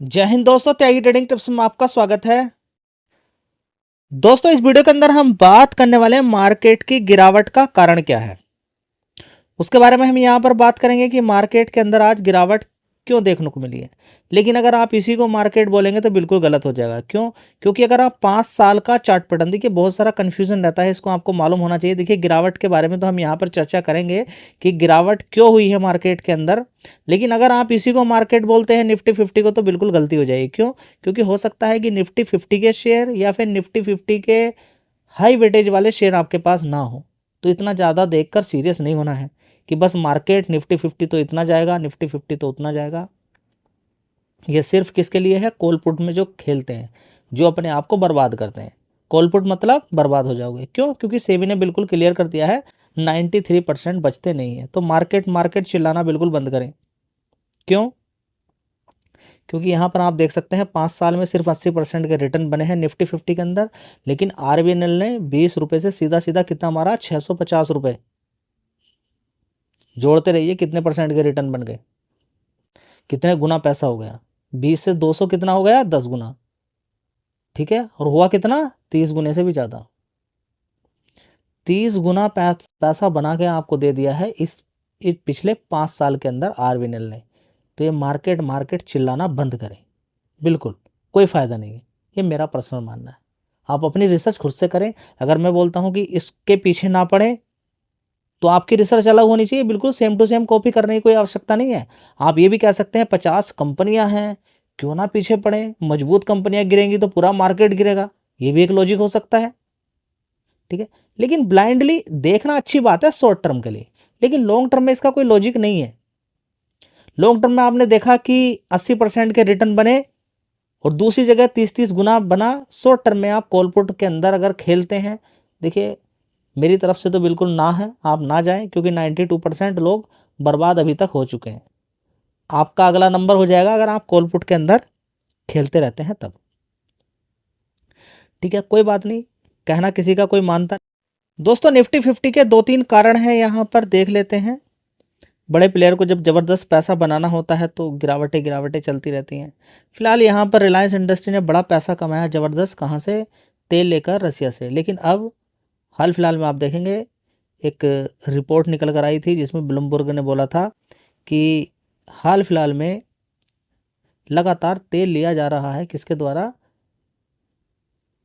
जय हिंद दोस्तों, त्यागी trading tips में आपका स्वागत है। दोस्तों, इस वीडियो के अंदर हम बात करने वाले हैं मार्केट की गिरावट का कारण क्या है। उसके बारे में हम यहाँ पर बात करेंगे कि मार्केट के अंदर आज गिरावट क्यों देखने को मिली है। लेकिन अगर आप इसी को मार्केट बोलेंगे तो बिल्कुल गलत हो जाएगा। क्यों? क्योंकि अगर आप 5 साल का चार्ट पैटर्न देखिए, बहुत सारा कन्फ्यूजन रहता है, इसको आपको मालूम होना चाहिए। देखिए, गिरावट के बारे में तो हम यहाँ पर चर्चा करेंगे कि गिरावट क्यों हुई है मार्केट के अंदर। लेकिन अगर आप इसी को मार्केट बोलते हैं निफ्टी 50 को, तो बिल्कुल गलती हो जाएगी। क्यों? क्योंकि हो सकता है कि निफ्टी 50 के शेयर या फिर निफ्टी 50 के हाई वेटेज वाले शेयर आपके पास ना हो। तो इतना ज़्यादा देखकर सीरियस नहीं होना है कि बस मार्केट निफ्टी 50 तो इतना जाएगा, निफ्टी 50 तो उतना जाएगा। ये सिर्फ किसके लिए है? कॉल पुट में जो खेलते हैं, जो अपने आप को बर्बाद करते हैं। कॉल पुट मतलब बर्बाद हो जाओगे। क्यों? क्योंकि सेबी ने बिल्कुल क्लियर कर दिया है 93% बचते नहीं है। तो मार्केट मार्केट चिल्लाना बिल्कुल बंद करें। क्यों? क्योंकि यहाँ पर आप देख सकते हैं 5 साल में सिर्फ 80% के रिटर्न बने हैं निफ्टी 50 के अंदर। लेकिन आरबीएनएल ने 20 रुपये से सीधा सीधा कितना मारा? 650 रुपये। जोड़ते रहिए कितने परसेंट के रिटर्न बन गए, कितने गुना पैसा हो गया। 20 से 200 कितना हो गया? 10 गुना। ठीक है, और हुआ कितना? 30 गुने से भी ज़्यादा। 30 गुना पैसा बना के आपको दे दिया है इस पिछले 5 साल के अंदर आरबीएनएल ने। तो ये मार्केट मार्केट चिल्लाना बंद करें। बिल्कुल कोई फ़ायदा नहीं है, ये मेरा पर्सनल मानना है। आप अपनी रिसर्च खुद से करें। अगर मैं बोलता हूँ कि इसके पीछे ना पड़े, तो आपकी रिसर्च अलग होनी चाहिए। बिल्कुल सेम टू सेम कॉपी करने की कोई आवश्यकता नहीं है। आप ये भी कह सकते हैं 50 कंपनियां हैं, क्यों ना पीछे पड़े। मजबूत कंपनियां गिरेंगी तो पूरा मार्केट गिरेगा, ये भी एक लॉजिक हो सकता है। ठीक है, लेकिन ब्लाइंडली देखना अच्छी बात है शॉर्ट टर्म के लिए, लेकिन लॉन्ग टर्म में इसका कोई लॉजिक नहीं है। लॉन्ग टर्म में आपने देखा कि 80% के रिटर्न बने और दूसरी जगह 30-30 गुना बना। शॉर्ट टर्म में आप कॉल पुट के अंदर अगर खेलते हैं, देखिए मेरी तरफ से तो बिल्कुल ना है, आप ना जाएं। क्योंकि 92% लोग बर्बाद अभी तक हो चुके हैं। आपका अगला नंबर हो जाएगा अगर आप कॉल पुट के अंदर खेलते रहते हैं तब। ठीक है, कोई बात नहीं, कहना किसी का कोई मानता नहीं। दोस्तों, निफ्टी 50 के 2-3 कारण हैं, यहाँ पर देख लेते हैं। बड़े प्लेयर को जब ज़बरदस्त पैसा बनाना होता है तो गिरावटें गिरावटें चलती रहती हैं। फिलहाल यहाँ पर रिलायंस इंडस्ट्री ने बड़ा पैसा कमाया ज़बरदस्त। कहाँ से? तेल लेकर रसिया से। लेकिन अब हाल फिलहाल में आप देखेंगे एक रिपोर्ट निकल कर आई थी जिसमें ब्लूमबर्ग ने बोला था कि हाल फिलहाल में लगातार तेल लिया जा रहा है, किसके द्वारा?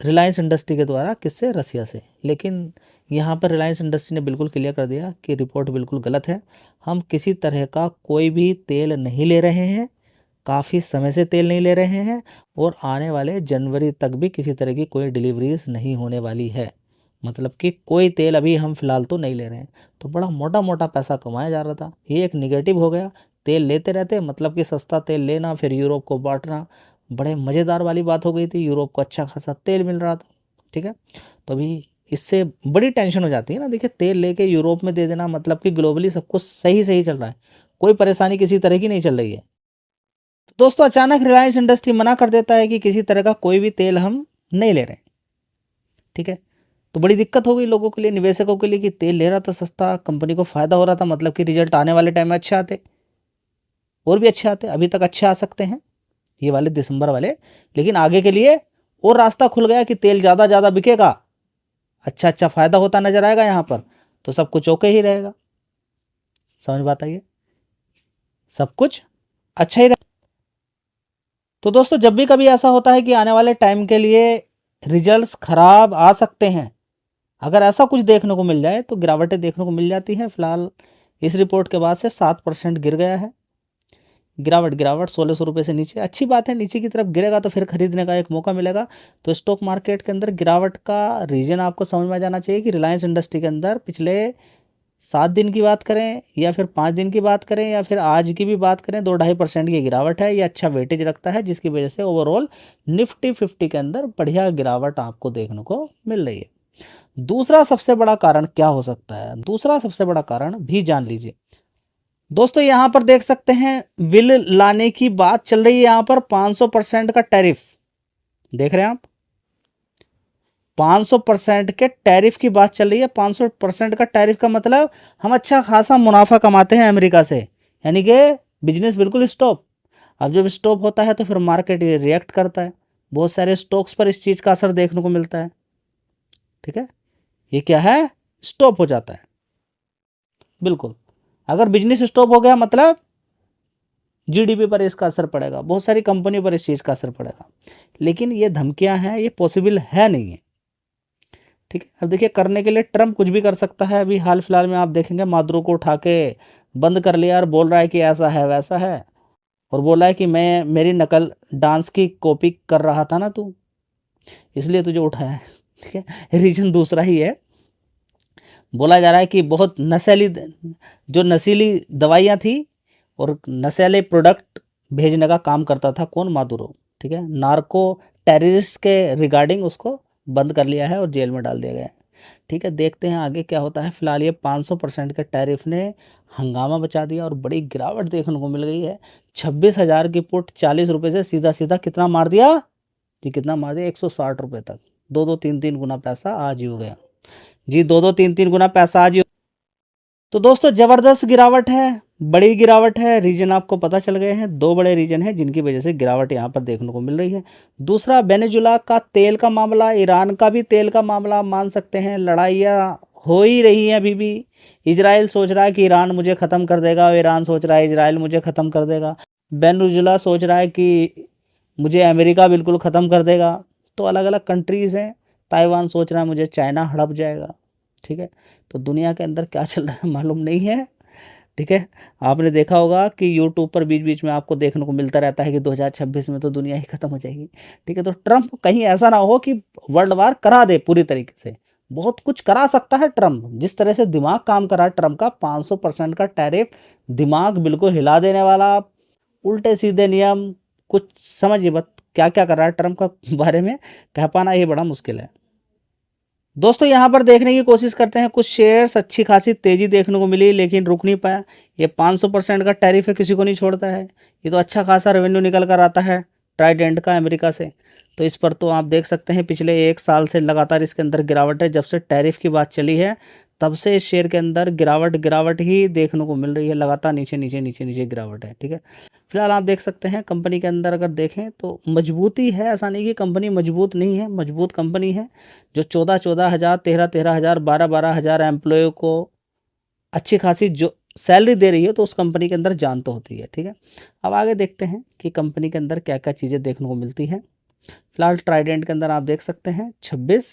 रिलायंस इंडस्ट्री के द्वारा। किससे? रसिया से। लेकिन यहाँ पर रिलायंस इंडस्ट्री ने बिल्कुल क्लियर कर दिया कि रिपोर्ट बिल्कुल गलत है। हम किसी तरह का कोई भी तेल नहीं ले रहे हैं, काफ़ी समय से तेल नहीं ले रहे हैं, और आने वाले जनवरी तक भी किसी तरह की कोई डिलीवरीज नहीं होने वाली है। मतलब कि कोई तेल अभी हम फिलहाल तो नहीं ले रहे हैं। तो बड़ा मोटा मोटा पैसा कमाया जा रहा था, ये एक निगेटिव हो गया। तेल लेते रहते, मतलब कि सस्ता तेल लेना फिर यूरोप को बांटना, बड़े मज़ेदार वाली बात हो गई थी। यूरोप को अच्छा खासा तेल मिल रहा था। ठीक है, तो अभी इससे बड़ी टेंशन हो जाती है ना। देखिए, तेल लेके यूरोप में दे देना मतलब कि ग्लोबली सब कुछ सही सही चल रहा है, कोई परेशानी किसी तरह की नहीं चल रही है। तो दोस्तों, अचानक रिलायंस इंडस्ट्री मना कर देता है कि किसी तरह का कोई भी तेल हम नहीं ले रहे हैं। ठीक है, तो बड़ी दिक्कत हो गई लोगों के लिए, निवेशकों के लिए, कि तेल ले रहा था सस्ता, कंपनी को फ़ायदा हो रहा था, मतलब कि रिजल्ट आने वाले टाइम में अच्छे आते, और भी अच्छे आते। अभी तक अच्छे आ सकते हैं ये वाले दिसंबर वाले, लेकिन आगे के लिए और रास्ता खुल गया कि तेल ज़्यादा ज़्यादा बिकेगा, अच्छा अच्छा फ़ायदा होता नज़र आएगा यहाँ पर, तो सब कुछ ओके ही रहेगा। समझ बात आई है? सब कुछ अच्छा ही रहेगा। तो दोस्तों, जब भी कभी ऐसा होता है कि आने वाले टाइम के लिए रिजल्ट्स खराब आ सकते हैं, अगर ऐसा कुछ देखने को मिल जाए तो गिरावटें देखने को मिल जाती हैं। फिलहाल इस रिपोर्ट के बाद से 7% गिर गया है। गिरावट गिरावट 1600 रुपये से नीचे, अच्छी बात है। नीचे की तरफ गिरेगा तो फिर खरीदने का एक मौका मिलेगा। तो स्टॉक मार्केट के अंदर गिरावट का रीजन आपको समझ में आ जाना चाहिए कि रिलायंस इंडस्ट्री के अंदर पिछले 7 दिन की बात करें या फिर 5 दिन की बात करें या फिर आज की भी बात करें, 2-2.5% की गिरावट है। ये अच्छा वेटेज रखता है, जिसकी वजह से ओवरऑल निफ्टी 50 के अंदर बढ़िया गिरावट आपको देखने को मिल रही है। दूसरा सबसे बड़ा कारण क्या हो सकता है? दूसरा सबसे बड़ा कारण भी जान लीजिए। दोस्तों, यहाँ पर देख सकते हैं बिल लाने की बात चल रही है। यहाँ पर 500% का टैरिफ देख रहे हैं आप, 500% के टैरिफ की बात चल रही है। 500% का टैरिफ का मतलब हम अच्छा खासा मुनाफा कमाते हैं अमेरिका से, यानी कि बिजनेस बिल्कुल स्टॉप। अब जब स्टॉप होता है तो फिर मार्केट ये रिएक्ट करता है, बहुत सारे स्टॉक्स पर इस चीज़ का असर देखने को मिलता है। ठीक है, ये क्या है, स्टॉप हो जाता है। बिल्कुल, अगर बिजनेस स्टॉप हो गया मतलब जीडीपी पर इसका असर पड़ेगा, बहुत सारी कंपनियों पर इस चीज़ का असर पड़ेगा। लेकिन ये धमकियां हैं, ये पॉसिबल है नहीं है। ठीक है, अब देखिए करने के लिए ट्रम्प कुछ भी कर सकता है। अभी हाल फिलहाल में आप देखेंगे मादुरो को उठा के बंद कर लिया और बोल रहा है कि ऐसा है वैसा है, और बोला है कि मैं मेरी नकल डांस की कॉपी कर रहा था ना तू, इसलिए तुझे उठाया है। ठीक है, रीजन दूसरा ही है। बोला जा रहा है कि बहुत जो नशीली दवाइयाँ थी और नशीले प्रोडक्ट भेजने का काम करता था कौन, मादुरो। ठीक है, नार्को टेररिस्ट के रिगार्डिंग उसको बंद कर लिया है और जेल में डाल दिया गया है। ठीक है, देखते हैं आगे क्या होता है। फिलहाल ये 500% के टैरिफ ने हंगामा बचा दिया और बड़ी गिरावट देखने को मिल गई है। 26,000 की पुट 40 रुपये से सीधा सीधा कितना मार दिया जी, कितना मार दिया, 160 रुपये तक। 2-3 गुना पैसा आज ही हो गया जी, 2-3 गुना पैसा आज ही। तो दोस्तों ज़बरदस्त गिरावट है, बड़ी गिरावट है। रीजन आपको पता चल गए हैं, दो बड़े रीजन हैं जिनकी वजह से गिरावट यहाँ पर देखने को मिल रही है। दूसरा वेनेजुला का तेल का मामला, ईरान का भी तेल का मामला, मान सकते हैं लड़ाइयाँ हो ही रही हैं अभी भी। इजराइल सोच रहा है कि ईरान मुझे ख़त्म कर देगा और ईरान सोच रहा है इजराइल मुझे ख़त्म कर देगा। वेनेजुला सोच रहा है कि मुझे अमेरिका बिल्कुल ख़त्म कर देगा। तो अलग अलग कंट्रीज़ हैं। ताइवान सोच रहा है मुझे चाइना हड़प जाएगा। ठीक है, तो दुनिया के अंदर क्या चल रहा है मालूम नहीं है। ठीक है, आपने देखा होगा कि यूट्यूब पर बीच बीच में आपको देखने को मिलता रहता है कि 2026 में तो दुनिया ही ख़त्म हो जाएगी। ठीक है, तो ट्रम्प कहीं ऐसा ना हो कि वर्ल्ड वार करा दे पूरी तरीके से। बहुत कुछ करा सकता है ट्रम्प, जिस तरह से दिमाग काम करा ट्रम्प का, 500% का टैरिफ, दिमाग बिल्कुल हिला देने वाला। उल्टे सीधे नियम, कुछ समझिए मत क्या क्या कर रहा है ट्रम्प का बारे में कह पाना ये बड़ा मुश्किल है। दोस्तों यहाँ पर देखने की कोशिश करते हैं, कुछ शेयर्स अच्छी खासी तेज़ी देखने को मिली लेकिन रुक नहीं पाया। ये 500% का टैरिफ है, किसी को नहीं छोड़ता है। ये तो अच्छा खासा रेवेन्यू निकल कर आता है ट्राइडेंट का अमेरिका से। तो इस पर तो आप देख सकते हैं पिछले 1 साल से लगातार इसके अंदर गिरावट है। जब से टैरिफ की बात चली है तब से इस शेयर के अंदर गिरावट ही देखने को मिल रही है, लगातार नीचे नीचे नीचे नीचे गिरावट है। ठीक है, फिलहाल आप देख सकते हैं कंपनी के अंदर अगर देखें तो मजबूती है, ऐसा नहीं कि कंपनी मजबूत नहीं है, मजबूत कंपनी है। जो 14,000 13,000 12,000 एम्प्लॉय को अच्छी खासी जो सैलरी दे रही है, तो उस कंपनी के अंदर जान तो होती है। ठीक है, अब आगे देखते हैं कि कंपनी के अंदर क्या क्या चीज़ें देखने को मिलती हैं। फिलहाल ट्राइडेंट के अंदर आप देख सकते हैं 26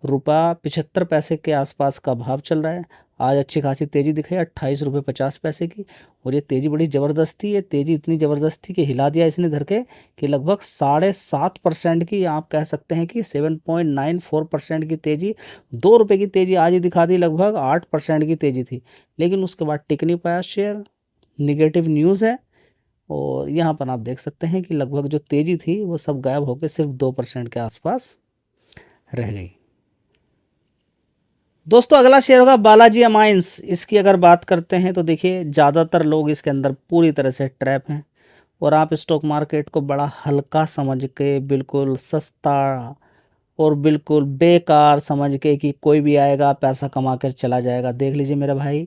रुपया 75 पैसे के आसपास का भाव चल रहा है। आज अच्छी खासी तेज़ी दिखाई 28 रुपये 50 पैसे की, और ये तेज़ी बड़ी ज़बरदस्त थी। ये तेज़ी इतनी ज़बरदस्त थी कि हिला दिया इसने धर के कि लगभग 7.5% की, आप कह सकते हैं कि 7.94% की तेज़ी। 2 रुपये की तेज़ी आज ही दिखा दी, लगभग 8% की तेज़ी थी। लेकिन उसके बाद टिक नहीं पाया शेयर, निगेटिव न्यूज़ है। और यहाँ पर आप देख सकते हैं कि लगभग जो तेज़ी थी वो सब गायब होकर सिर्फ 2% के आसपास रह गई। दोस्तों अगला शेयर होगा बालाजी अमाइंस। इसकी अगर बात करते हैं तो देखिए ज़्यादातर लोग इसके अंदर पूरी तरह से ट्रैप हैं, और आप स्टॉक मार्केट को बड़ा हल्का समझ के, बिल्कुल सस्ता और बिल्कुल बेकार समझ के कि कोई भी आएगा पैसा कमा कर चला जाएगा। देख लीजिए मेरा भाई,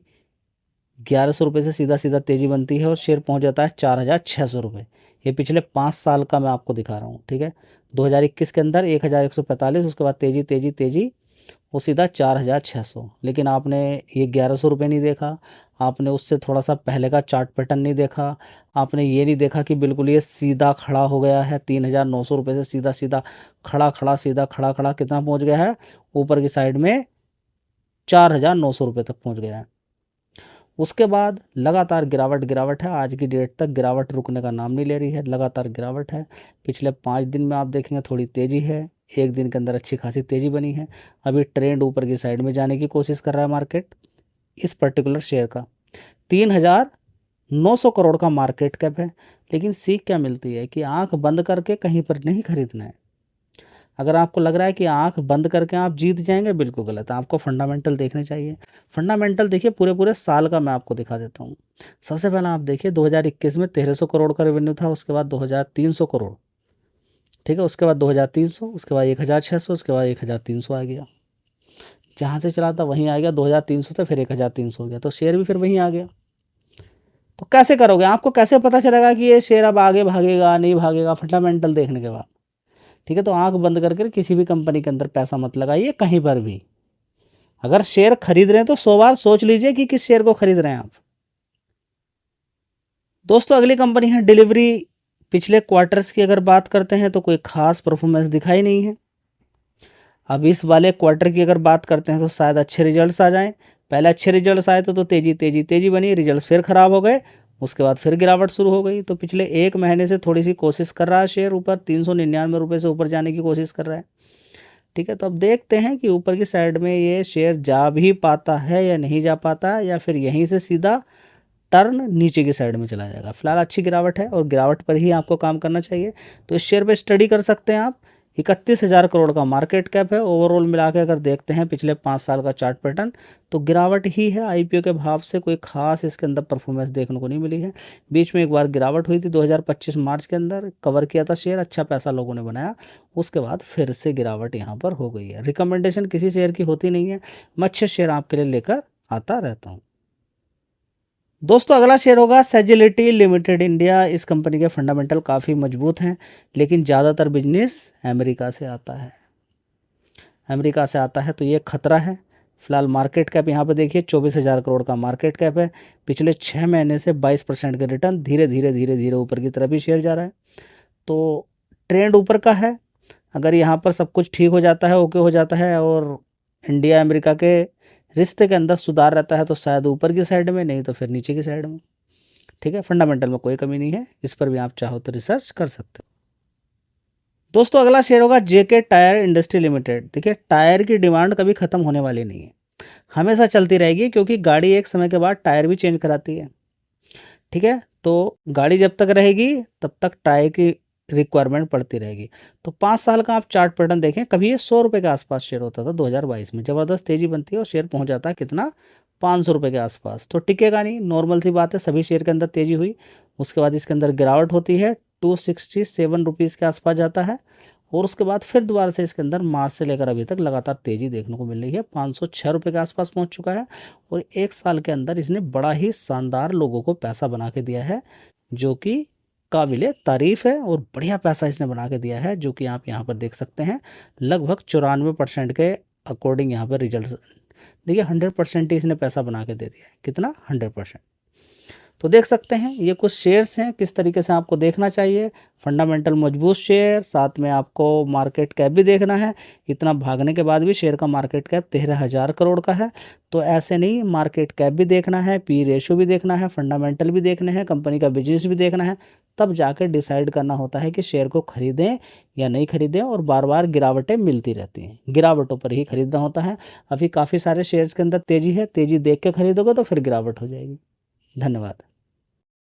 1100 रुपये से सीधा सीधा तेज़ी बनती है और शेयर पहुंच जाता है 4,600 रुपये। ये पिछले 5 साल का मैं आपको दिखा रहा हूँ। ठीक है, 2021 के अंदर 1,145, उसके बाद तेज़ी तेज़ी तेज़ी वो सीधा 4,600। लेकिन आपने ये 1,100 रुपये नहीं देखा, आपने उससे थोड़ा सा पहले का चार्ट पैटर्न नहीं देखा, आपने ये नहीं देखा कि बिल्कुल ये सीधा खड़ा हो गया है 3,900 रुपये से सीधा सीधा खड़ा खड़ा सीधा खड़ा खड़ा कितना पहुंच गया है, ऊपर की साइड में 4,900 रुपये तक पहुंच गया है। उसके बाद लगातार गिरावट है, आज की डेट तक गिरावट रुकने का नाम नहीं ले रही है, लगातार गिरावट है। पिछले 5 दिन में आप देखेंगे थोड़ी तेज़ी है, एक दिन के अंदर अच्छी खासी तेज़ी बनी है। अभी ट्रेंड ऊपर की साइड में जाने की कोशिश कर रहा है मार्केट। इस पर्टिकुलर शेयर का 3,900 करोड़ का मार्केट कैप है। लेकिन सीख क्या मिलती है कि आंख बंद करके कहीं पर नहीं खरीदना है। अगर आपको लग रहा है कि आंख बंद करके आप जीत जाएंगे, बिल्कुल गलत है। आपको फंडामेंटल देखने चाहिए। फंडामेंटल देखिए, पूरे पूरे साल का मैं आपको दिखा देता हूँ। सबसे पहला आप देखिए 2021 में 1,300 करोड़ का रेवेन्यू था, उसके बाद 2,300 करोड़। ठीक है, उसके बाद 2,300, उसके बाद 1,600, उसके बाद 1,300 आ गया। जहाँ से चला था वहीं आ गया, 2,300 से फिर 1,300 हो गया, तो शेयर भी फिर वहीं आ गया। तो कैसे करोगे? आपको कैसे पता चलेगा कि ये शेयर अब आगे भागेगा नहीं भागेगा फंडामेंटल देखने के बाद? ठीक है, तो आंख बंद करके किसी भी कंपनी के अंदर पैसा मत लगाइए कहीं पर भी। अगर शेयर खरीद रहे हैं तो 100 बार सोच लीजिए कि किस शेयर को खरीद रहे हैं आप। दोस्तों अगली कंपनी है डिलीवरी। पिछले क्वार्टर्स की अगर बात करते हैं तो कोई खास परफॉर्मेंस दिखाई नहीं है। अब इस वाले क्वार्टर की अगर बात करते हैं तो शायद अच्छे रिजल्ट्स आ जाएं। पहले अच्छे रिजल्ट्स आए तो तेजी तेजी तेजी बनी, रिजल्ट्स फिर खराब हो गए, उसके बाद फिर गिरावट शुरू हो गई। तो पिछले 1 महीने से थोड़ी सी कोशिश कर रहा है शेयर ऊपर 399 रुपये से ऊपर जाने की कोशिश कर रहा है। ठीक है, तो अब देखते हैं कि ऊपर की साइड में ये शेयर जा भी पाता है या नहीं जा पाता है, या फिर यहीं से सीधा टर्न नीचे की साइड में चला जाएगा। फिलहाल अच्छी गिरावट है और गिरावट पर ही आपको काम करना चाहिए। तो इस शेयर पे स्टडी कर सकते हैं आप। 31,000 करोड़ का मार्केट कैप है। ओवरऑल मिला के अगर देखते हैं पिछले 5 साल का चार्ट पैटर्न तो गिरावट ही है। आईपीओ के भाव से कोई खास इसके अंदर परफॉर्मेंस देखने को नहीं मिली है। बीच में एक बार गिरावट हुई थी 2025 मार्च के अंदर, कवर किया था शेयर, अच्छा पैसा लोगों ने बनाया। उसके बाद फिर से गिरावट यहाँ पर हो गई है। रिकमेंडेशन किसी शेयर की होती नहीं है, मैं अच्छे शेयर आपके लिए लेकर आता रहता हूँ। दोस्तों अगला शेयर होगा सेजिलिटी लिमिटेड इंडिया। इस कंपनी के फंडामेंटल काफ़ी मजबूत हैं, लेकिन ज़्यादातर बिजनेस अमेरिका से आता है। अमेरिका से आता है तो ये खतरा है। फिलहाल मार्केट कैप यहाँ पे देखिए 24,000 करोड़ का मार्केट कैप है। पिछले 6 महीने से 22% के रिटर्न, धीरे धीरे धीरे धीरे ऊपर की तरफ ही शेयर जा रहा है। तो ट्रेंड ऊपर का है। अगर यहाँ पर सब कुछ ठीक हो जाता है, ओके हो जाता है और इंडिया अमेरिका के रिश्ते के अंदर सुधार रहता है तो शायद ऊपर की साइड में, नहीं तो फिर नीचे की साइड में। ठीक है, फंडामेंटल में कोई कमी नहीं है, इस पर भी आप चाहो तो रिसर्च कर सकते हो। दोस्तों अगला शेयर होगा जेके टायर इंडस्ट्री लिमिटेड। देखिए टायर की डिमांड कभी ख़त्म होने वाली नहीं है, हमेशा चलती रहेगी, क्योंकि गाड़ी एक समय के बाद टायर भी चेंज कराती है। ठीक है, तो गाड़ी जब तक रहेगी तब तक टायर की रिक्वायरमेंट पड़ती रहेगी। तो 5 साल का आप चार्ट पैटर्न देखें, कभी ये 100 रुपये के आसपास शेयर होता था 2022 में, ज़बरदस्त तेज़ी बनती है और शेयर पहुंच जाता है कितना, 500 रुपये के आसपास। तो टिकेगा नहीं, नॉर्मल सी बात है, सभी शेयर के अंदर तेज़ी हुई। उसके बाद इसके अंदर गिरावट होती है, 267 रुपीज़ के आसपास जाता है और उसके बाद फिर दोबारा से इसके अंदर मार्च से लेकर अभी तक लगातार तेज़ी देखने को मिल रही है। 506 रुपये के आसपास पहुंच चुका है और 1 साल के अंदर इसने बड़ा ही शानदार लोगों को पैसा बना के दिया है, जो कि काबिले तारीफ़ है और बढ़िया पैसा इसने बना के दिया है, जो कि आप यहाँ पर देख सकते हैं। लगभग 94% के अकॉर्डिंग यहाँ पर रिजल्ट देखिए, 100% ही इसने पैसा बना के दे दिया है। कितना, 100%। तो देख सकते हैं ये कुछ शेयर्स हैं, किस तरीके से आपको देखना चाहिए। फंडामेंटल मजबूत शेयर, साथ में आपको मार्केट कैप भी देखना है। इतना भागने के बाद भी शेयर का मार्केट कैप 13,000 करोड़ का है। तो ऐसे नहीं, मार्केट कैप भी देखना है, पी रेशो भी देखना है, फंडामेंटल भी देखने हैं, कंपनी का बिजनेस भी देखना है, तब जाकर डिसाइड करना होता है कि शेयर को खरीदें या नहीं खरीदें। और बार बार गिरावटें मिलती रहती हैं, गिरावटों पर ही खरीदना होता है। अभी काफ़ी सारे शेयर्स के अंदर तेज़ी है, तेज़ी देख के खरीदोगे तो फिर गिरावट हो जाएगी। धन्यवाद।